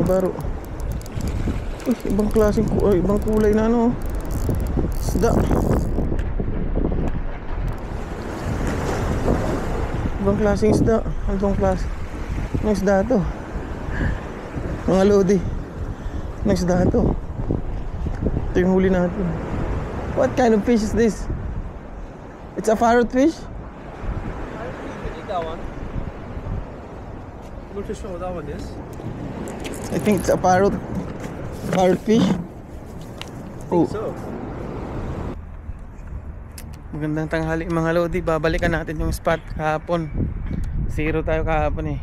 baro. Uy, ibang klaseng ibang kulay na ano. Isda. Ibang klaseng isda. Anong klase? Anong isda to? Mga lodi. Anong isda to? Ito yung huli natin. What kind of fish is this? It's a parrot fish? That one. I'm not sure what that one is. I think it's a parrot fish. Oh. So. Magandang tanghali mga lodi. Babalikan natin yung spot kahapon. 0 tayo kahapon eh.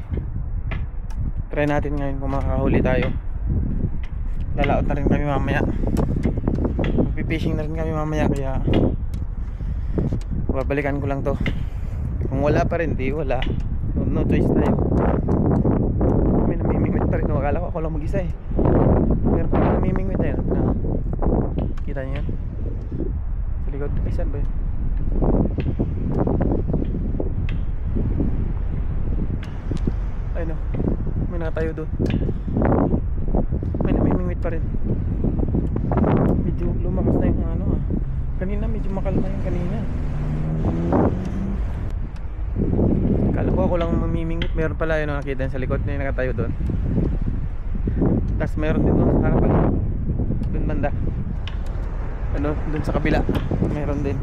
Try natin ngayon kung makakahuli tayo. Lalaot na rin kami mamaya. Magpipishing na rin kami mamaya. Kaya babalikan ko lang to. Kung wala pa rin, di wala. No choice tayo. May namimingwit pa rin. Akala ko ako lang mag-isa eh. Pero kung namimingwit tayo na, kita niyo yan? Sa likod, pisan ba yun? Ay no, may nakatayo doon. May namimingwit pa rin. Medyo lumakas na yung ano ah. Kanina medyo makalma yung kanina. Kala ko ako lang mamimingwit. Meron pala yun nakita sa likod na yung nakatayo doon. Tapos meron din doon sa harapan. Doon banda. Ano, doon sa kabila. Meron din.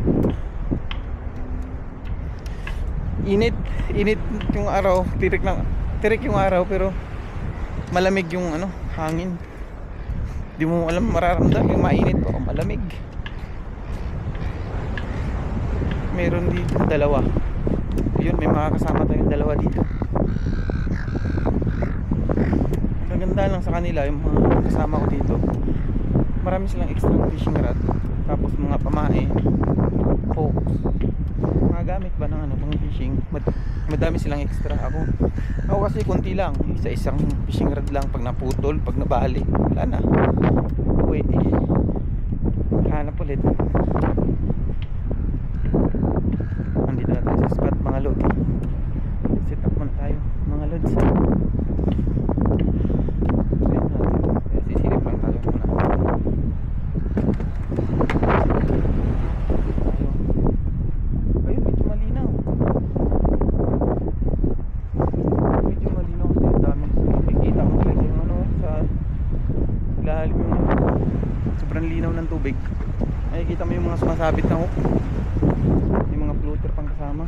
Init yung araw. Tirik yung araw pero malamig yung ano, hangin. Di mo alam mararamdam yung mainit o malamig. Meron dito dalawa. Yun, may mga kasama tayong dalawa dito. Maganda lang sa kanila yung mga kasama ko dito. Marami silang extra fishing rod. Tapos mga pamae, hooks, mga gamit ba ng ano, pang fishing. Madami silang extra. Ako kasi konti lang. Isang fishing rod lang. Pag naputol, pag nabali, wala na. Uwi. Hanap ulit. Nandito na tayo sa spot mga lods. Set up muna tayo mga lods. Sisilip lang tayo muna. Ayun, medyo malinaw. Medyo malinaw kasi ang dami. Nakikita ko talaga yung ano sa ilalim yung sobrang linaw ng tubig. Nakikita mo yung mga sumasabit na hook. Yung mga floater pang kasama.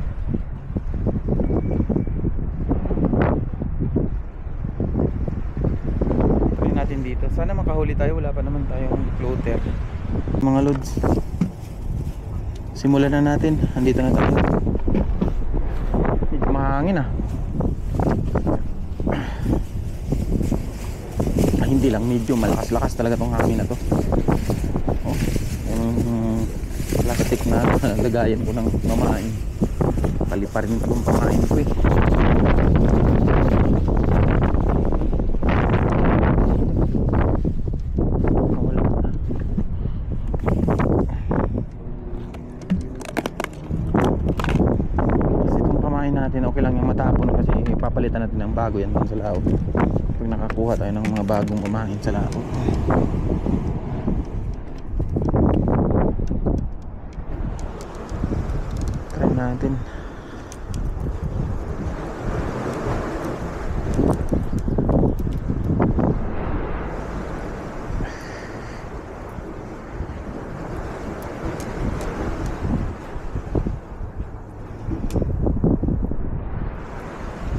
Try natin dito. Sana makahuli tayo. Wala pa naman tayong floater. Mga lods, simulan na natin. Andito na tayo. Medyo mahangin ah. Hindi lang, medyo malakas-lakas talaga tong hangin na to. Oh, yung plastic na lagayan ko ng pamain. Kali pa rin itong pamain ko eh. Kasi itong pamain natin okay lang yung matapon kasi papalitan natin ng bago yan sa lao. Pag nakakuha tayo ng mga bagong pamain sa lao. Try natin.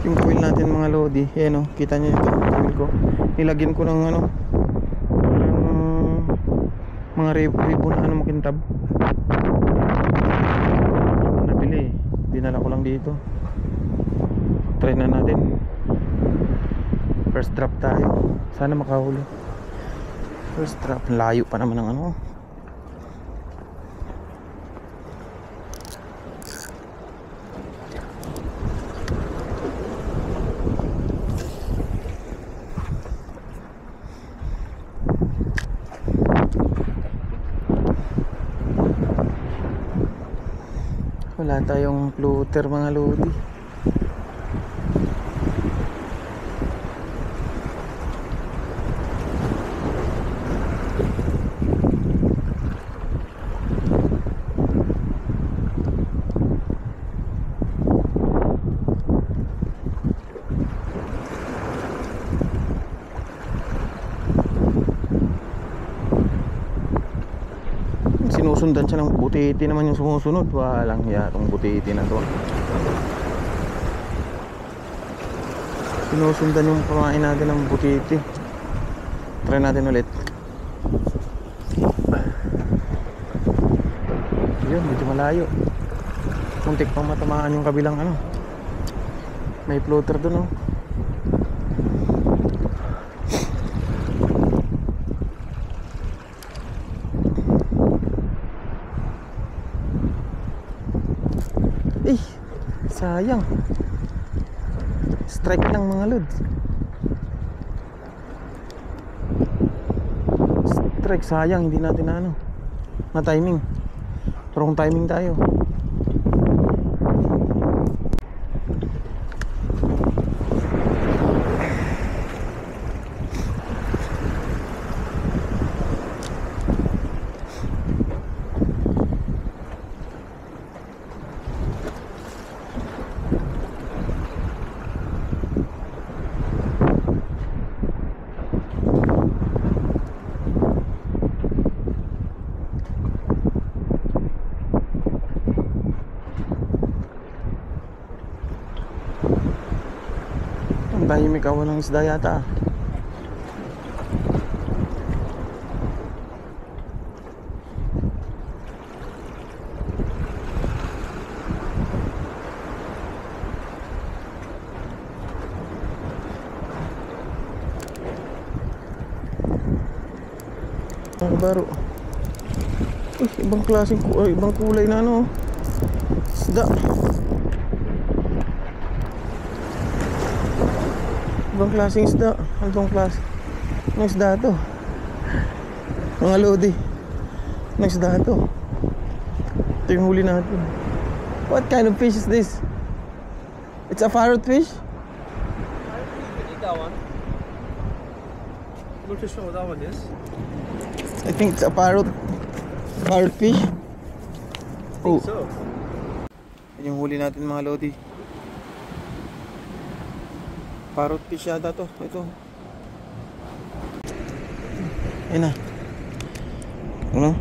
Yung kawil natin mga lodi, yan o, kita nyo yung kawil ko. Nilagyan ko ng ano, parang mga ribbon na ano, makintab. Nabili, dinala ko lang dito. Try na natin. First drop tayo. Sana makahuli. First drop, layo pa naman ng ano. Wala tayong floater mga lodi. sinusundan siya ng butiti naman yung sumusunod. Walang hiya tong butiti na to. Sinusundan yung pamain natin ng butiti. Try natin ulit. Yun, medyo malayo. Muntik pang matamaan yung kabilang ano. May floater dun, oh. Eh, sayang. Strike lang mga lods. Strike, sayang, hindi natin na ano, na timing. Wrong timing tayo. Tahimik ako ng isda yata. Ang baro. Uy, ibang klaseng ibang kulay na ano. Isda. Ibang klaseng isda. Anong klase? Anong isda to? Mga lodi. Anong isda to? Ito yung huli natin. What kind of fish is this? It's a parrot fish? You can eat that one. I'm not too sure what that one is. I think it's a parrot fish. Oh, So, yun yung huli natin mga lodi. Parrot fish yata to. Ito. Ayan na. Ano?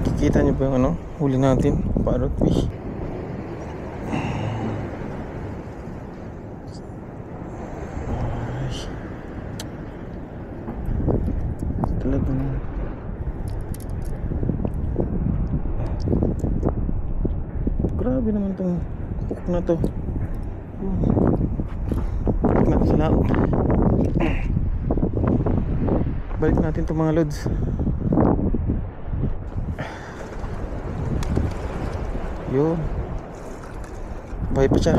Kikita nyo ba yung ano? Huli natin. Parrot fish. Ay. Talagang grabe naman tong hook na to. Balik natin sa laot. Balik natin to mga lods. Yun. Buhay pa siya.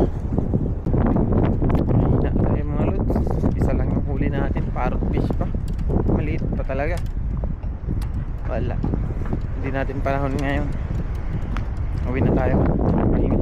Mahina tayo mga lods. Isa lang yung huli natin. Parrot fish pa. Maliit pa talaga. Wala. Hindi natin panahon ngayon. Uwi na tayo. Mahina.